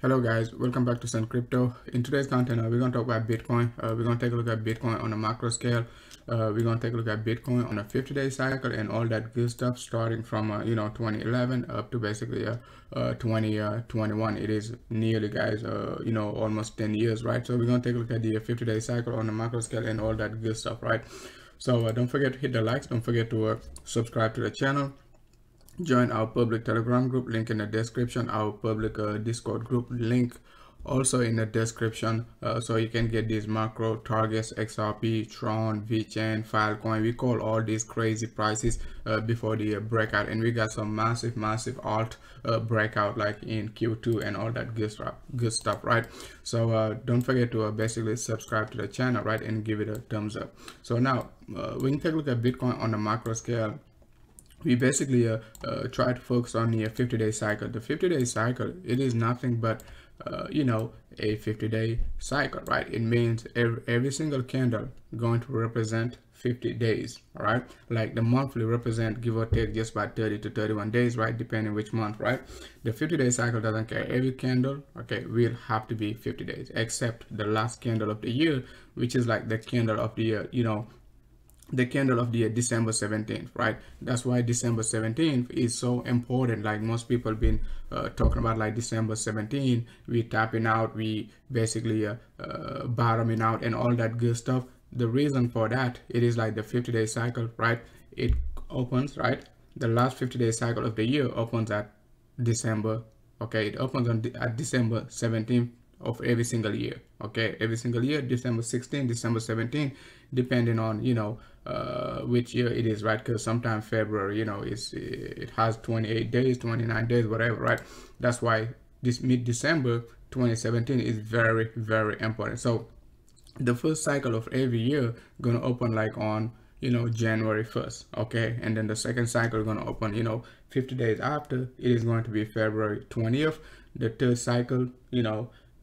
Hello guys, welcome back to Sun Crypto. In today's content, we're going to talk about Bitcoin. We're going to take a look at Bitcoin on a macro scale. We're going to take a look at Bitcoin on a 50-day cycle and all that good stuff, starting from 2011 up to basically 2021. It is nearly, guys, almost 10 years, right? So we're going to take a look at the 50-day cycle on the macro scale and all that good stuff, right? So don't forget to hit the likes. Don't forget to subscribe to the channel. Join our public Telegram group, link in the description. Our public Discord group, link also in the description, so you can get these macro targets, XRP, Tron, VChain, Filecoin. We call all these crazy prices before the breakout, and we got some massive alt breakout like in Q2 and all that good stuff, right? So don't forget to basically subscribe to the channel, right, and give it a thumbs up. So now when you take a look at Bitcoin on the macro scale, we basically try to focus on the 50-day cycle. The 50-day cycle, it is nothing but a 50-day cycle, right? It means every single candle going to represent 50 days, all right? Like the monthly represent, give or take, just about 30 to 31 days, right? Depending which month, right? The 50-day cycle doesn't care. Every candle, okay, will have to be 50 days, except the last candle of the year, which is like the candle of the year, the candle of the year, December 17th, right? That's why December 17th is so important. Like most people been talking about, like December 17th, we tapping out, we basically bottoming out and all that good stuff. The reason for that, it is like the 50-day cycle, right? It opens, right? The last 50-day cycle of the year opens at December, okay? It opens on at December 17th of every single year, okay? Every single year, December 16, December 17, depending on which year it is, right? Because sometimes February, it has 28 days, 29 days, whatever, right? That's why this mid-December 2017 is very important. So the first cycle of every year gonna open like on January 1st, okay? And then the second cycle gonna open 50 days after, it is going to be February 20th. The third cycle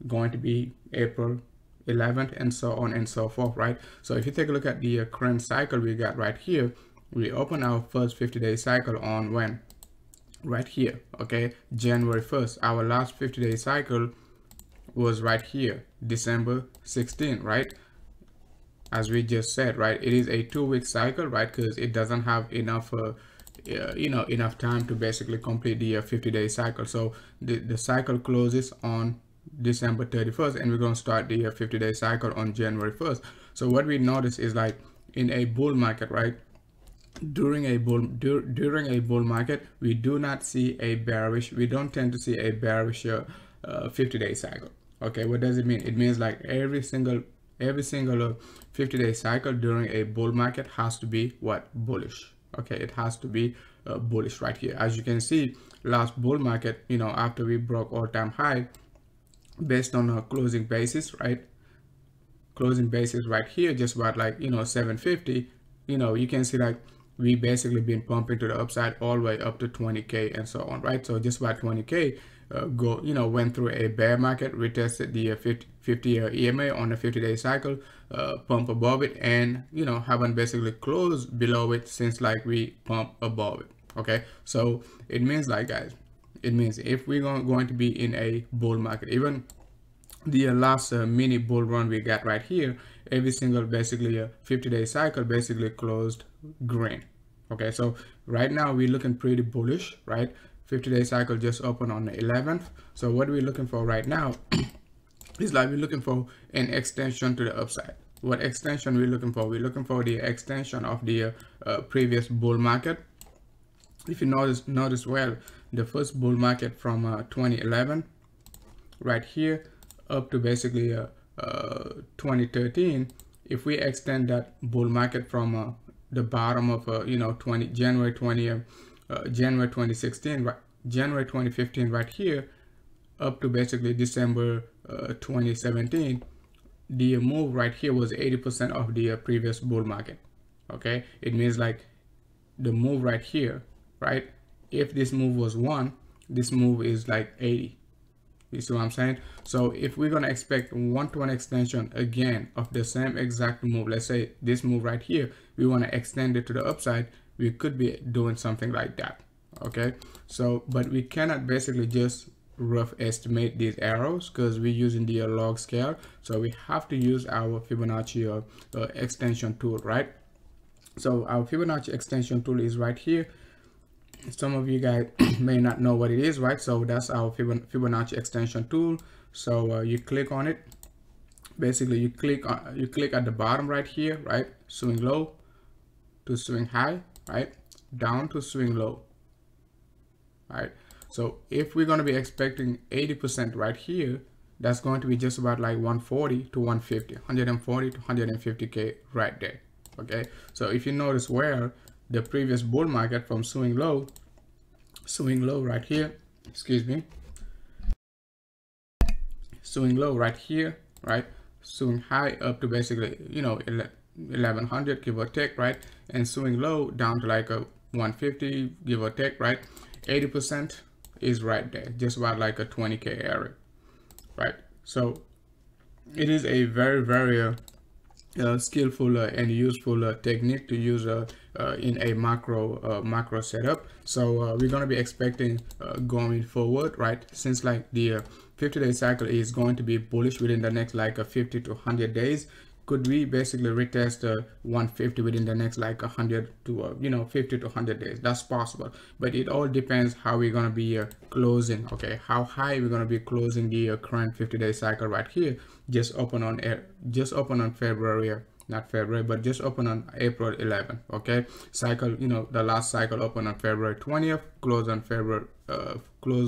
going to be April 11th, and so on and so forth, right? So if you take a look at the current cycle we got right here, we open our first 50-day cycle on when? Right here, okay? January 1st. Our last 50-day cycle was right here, December 16th, right? As we just said, right? It is a 2-week cycle, right? Because it doesn't have enough enough time to basically complete the 50-day cycle. So the cycle closes on December 31st, and we're going to start the 50-day cycle on January 1st. So what we notice is, like, in a bull market, right, during a bull market, we do not see a bearish, we don't tend to see a bearish 50-day cycle. Okay, what does it mean? It means like every single 50-day cycle during a bull market has to be what? Bullish. Okay, it has to be bullish right here. As you can see, last bull market, after we broke all-time high, based on a closing basis, right? Closing basis right here, just about like 750. You can see like we basically been pumping to the upside all the way up to 20k and so on, right? So just about 20k went through a bear market, retested the 50-year EMA on the 50-day cycle, pump above it, and haven't basically closed below it since like we pump above it. Okay, so it means, like, guys, it means if we're going to be in a bull market, even the last mini bull run we got right here, every single basically 50-day cycle basically closed green. Okay, so right now we're looking pretty bullish, right? 50-day cycle just opened on the 11th. So what we're looking for right now is, like, we're looking for an extension to the upside. What extension we're looking for? We're looking for the extension of the previous bull market. If you notice well, the first bull market from 2011 right here up to basically 2013, if we extend that bull market from the bottom of January 2016, right, January 2015 right here up to basically December 2017, the move right here was 80% of the previous bull market. Okay, it means like the move right here, right, if this move was 1, this move is like 80. You see what I'm saying? So if we're gonna expect 1-to-1 extension again of the same exact move, let's say this move right here, we want to extend it to the upside, we could be doing something like that. Okay, so but we cannot basically just rough estimate these arrows because we're using the log scale, so we have to use our Fibonacci extension tool, right? So our Fibonacci extension tool is right here. Some of you guys may not know what it is, right? So that's our Fibonacci extension tool. So you click on it. Basically you click at the bottom right here, right? Swing low to swing high, right? Down to swing low, right? So if we're going to be expecting 80% right here, that's going to be just about like 140 to 150, 140 to 150K right there. Okay, so if you notice where the previous bull market from swing low right here, excuse me, swing low right here, right, swing high up to basically, you know, 1100 give or take, right, and swing low down to like a 150 give or take, right? 80% is right there, just about like a 20K area, right? So it is a very skillful and useful technique to use in a macro setup. So we're going to be expecting going forward, right, since like the 50-day cycle is going to be bullish within the next like 50 to 100 days. Could we basically retest 150 within the next like 100 to you know, 50 to 100 days? That's possible, but it all depends how we're going to be closing. Okay, how high we're going to be closing the current 50-day cycle right here. Just open on February, not February, but just open on April 11th. Okay, cycle, you know, the last cycle open on February 20th, close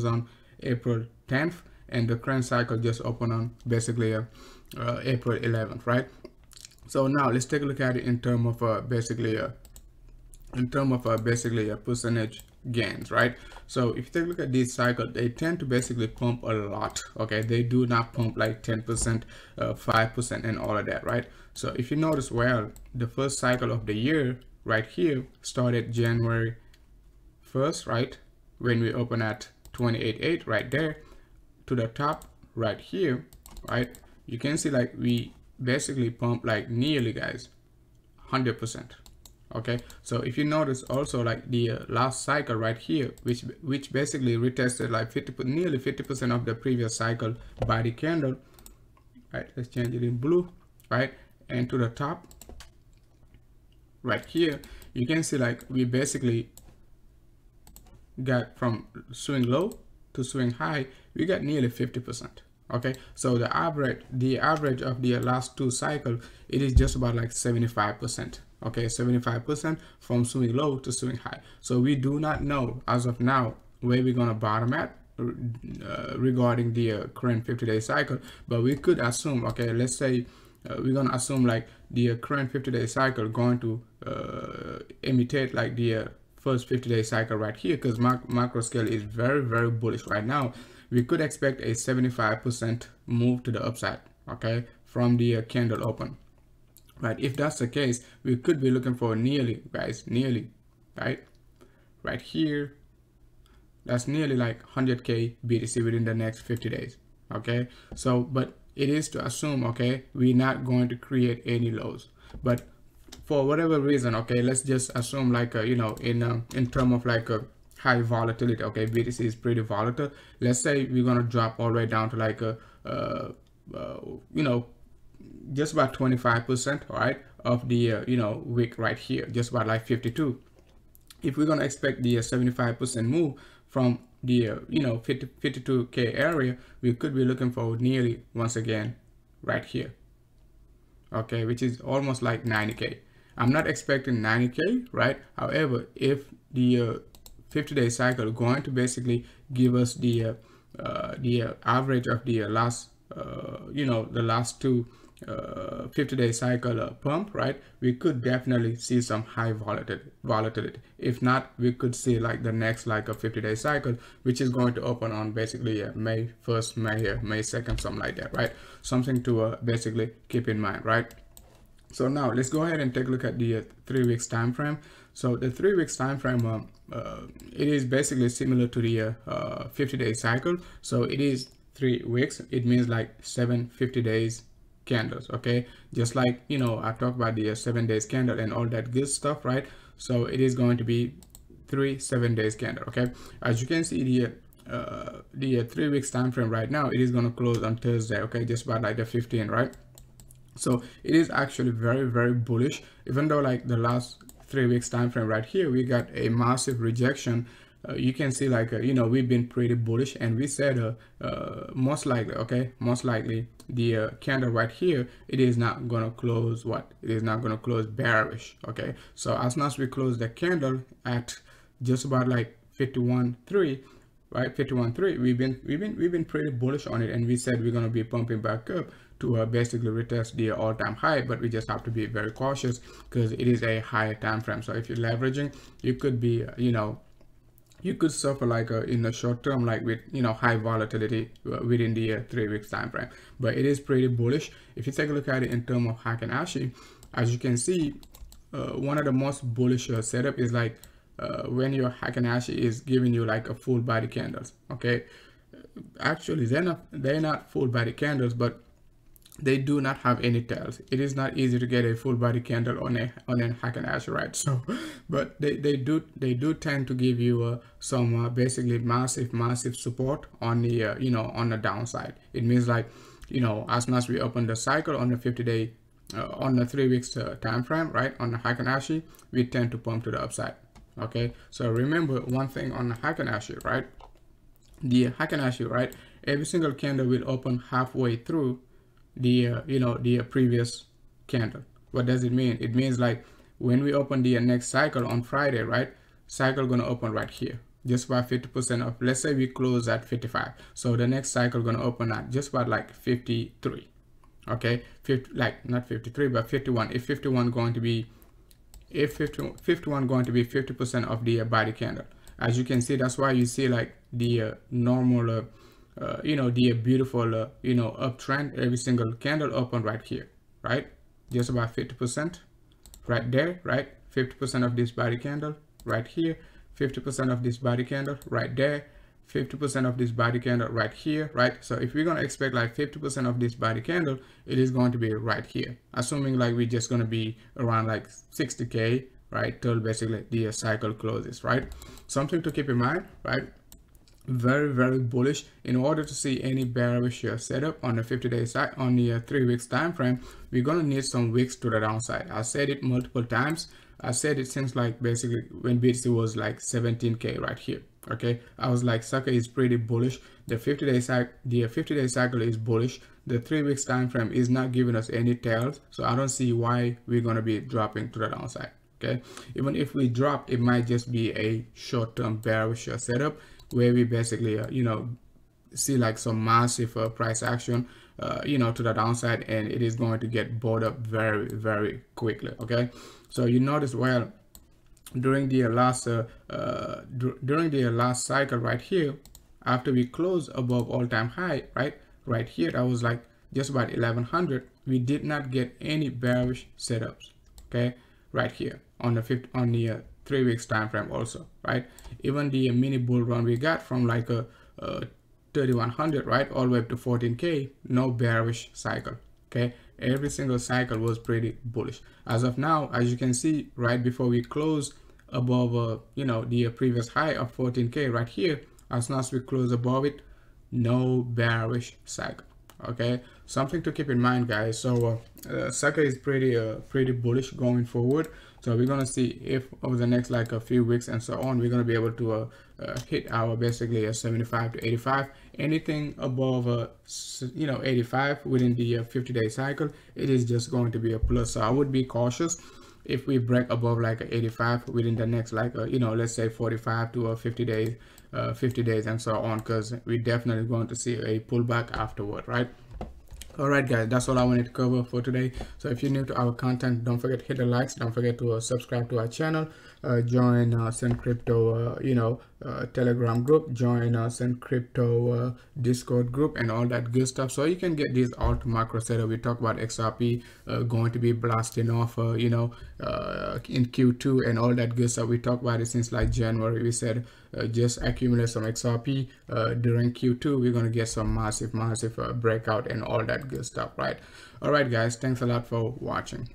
on April 10th, and the current cycle just open on basically April 11th, right? So now let's take a look at it in terms of basically percentage gains, right? So if you take a look at these cycles, they tend to basically pump a lot. Okay, they do not pump like 10%, 5% and all of that, right? So if you notice, well, the first cycle of the year right here started January 1st, right, when we open at 28.8 right there to the top right here, right? You can see like we basically pump like nearly, guys, 100%. Okay, so if you notice also like the last cycle right here, which basically retested like nearly 50% of the previous cycle body candle, right? Let's change it in blue, right? And to the top right here, you can see like we basically got from swing low to swing high, we got nearly 50%. Okay, so the average of the last two cycles, it is just about like 75%. Okay, 75% from swing low to swing high. So we do not know as of now where we're gonna bottom at regarding the current 50-day cycle, but we could assume, okay, let's say we're gonna assume like the current 50-day cycle going to imitate like the first 50-day cycle right here, because macro scale is very bullish right now. We could expect a 75% move to the upside, okay, from the candle open, right? If that's the case, we could be looking for nearly, guys, nearly, right here, that's nearly like 100K BTC within the next 50 days, okay? So, but it is to assume, okay, we're not going to create any lows, but for whatever reason, okay, let's just assume like you know, in terms of like a high volatility, okay, BTC is pretty volatile. Let's say we're gonna drop all the way down to like a you know, just about 25%, all right, of the you know, wick right here, just about like 52. If we're gonna expect the 75% move from the you know, 52K area, we could be looking for nearly, once again, right here, okay, which is almost like 90K. I'm not expecting 90K, right? However, if the 50-day cycle going to basically give us the average of the last you know, the last two 50-day cycle pump, right, we could definitely see some high volatility. If not, we could see like the next like a 50-day cycle, which is going to open on basically May 1st, May 2nd, something like that, right? Something to basically keep in mind, right? So now let's go ahead and take a look at the 3 weeks time frame. So the 3 weeks time frame, it is basically similar to the 50-day cycle. So it is 3 weeks. It means like 7 50 days candles. Okay, just like, you know, I talked about the 7 days candle and all that good stuff, right? So it is going to be 3 7 days candle. Okay, as you can see, the the 3 weeks time frame right now, it is going to close on Thursday, okay, just about like the 15th, right? So it is actually very, very bullish, even though like the last 3 weeks time frame right here, we got a massive rejection. You can see like you know, we've been pretty bullish, and we said most likely, okay, most likely the candle right here, it is not going to close what? It is not going to close bearish, okay? So as soon as we close the candle at just about like 51.3, right, 51.3, we've been pretty bullish on it, and we said we're going to be pumping back up to basically retest the all-time high, but we just have to be very cautious because it is a higher time frame. So if you're leveraging, you could be you know, you could suffer like in the short term, like with, you know, high volatility within the 3 weeks time frame. But it is pretty bullish. If you take a look at it in terms of Heikin Ashi, as you can see, one of the most bullish setup is like when your Heikin Ashi is giving you like a full body candles, okay? Actually, they're not full body candles, but they do not have any tails. It is not easy to get a full body candle on a Heikin Ashi, right? So, but they do tend to give you some basically massive support on the you know, on the downside. It means like, you know, as soon as we open the cycle on the 50-day on the 3 weeks time frame, right, on the Heikin Ashi, we tend to pump to the upside. Okay, so remember one thing on the Heikin Ashi, right? The Heikin Ashi, right? Every single candle will open halfway through the you know, the previous candle. What does it mean? It means like when we open the next cycle on Friday, right, cycle gonna open right here, just about 50% of, let's say we close at 55, so the next cycle gonna open at just about like 53, okay, 50, like not 53 but 51. If 51 going to be, if 51 going to be 50% of the body candle, as you can see. That's why you see like the normal you know, the beautiful you know, uptrend. Every single candle open right here, right, just about 50% right there, right, 50% of this body candle right here, 50% of this body candle right there, 50% of this body candle right here, right? So if we're gonna expect like 50% of this body candle, it is going to be right here, assuming like we're just gonna be around like 60k, right, till basically the cycle closes, right? Something to keep in mind, right? Very bullish. In order to see any bearish setup on the 50-day side, on the 3 weeks time frame, we're gonna need some wicks to the downside. I said it multiple times. I said it since like basically when BTC was like 17k right here, okay? I was like, sucker is pretty bullish. The 50-day cycle, the 50-day cycle is bullish. The 3 weeks time frame is not giving us any tails, so I don't see why we're gonna be dropping to the downside, okay? Even if we drop, it might just be a short-term bearish setup where we basically you know, see like some massive price action you know, to the downside, and it is going to get bought up very quickly, okay? So you notice, well, during the last last cycle right here, after we closed above all-time high, right here, that was like just about 1100, we did not get any bearish setups, okay, right here on the 3 weeks time frame also, right? Even the mini bull run we got from like a 3100, right, all the way up to 14k, no bearish cycle, okay? Every single cycle was pretty bullish. As of now, as you can see, right before we close above you know, the previous high of 14k right here, as soon as we close above it, no bearish cycle, okay? Something to keep in mind, guys. So sucker is pretty bullish going forward. So we're gonna see if over the next like a few weeks and so on, we're gonna be able to hit our basically a 75 to 85. Anything above you know, 85 within the 50-day cycle, it is just going to be a plus. So I would be cautious if we break above like 85 within the next like you know, let's say 45 to 50 days and so on, because we're definitely going to see a pullback afterward, right? All right, guys, that's all I wanted to cover for today. So if you're new to our content, don't forget to hit the likes, don't forget to subscribe to our channel, join Send Crypto you know, Telegram group, join Send Crypto Discord group, and all that good stuff, so you can get these alt macro setup. We talk about XRP going to be blasting off you know, in Q2 and all that good stuff. We talked about it since like January. We said just accumulate some XRP during Q2. We're gonna get some massive breakout and all that good stuff, right? All right, guys, thanks a lot for watching.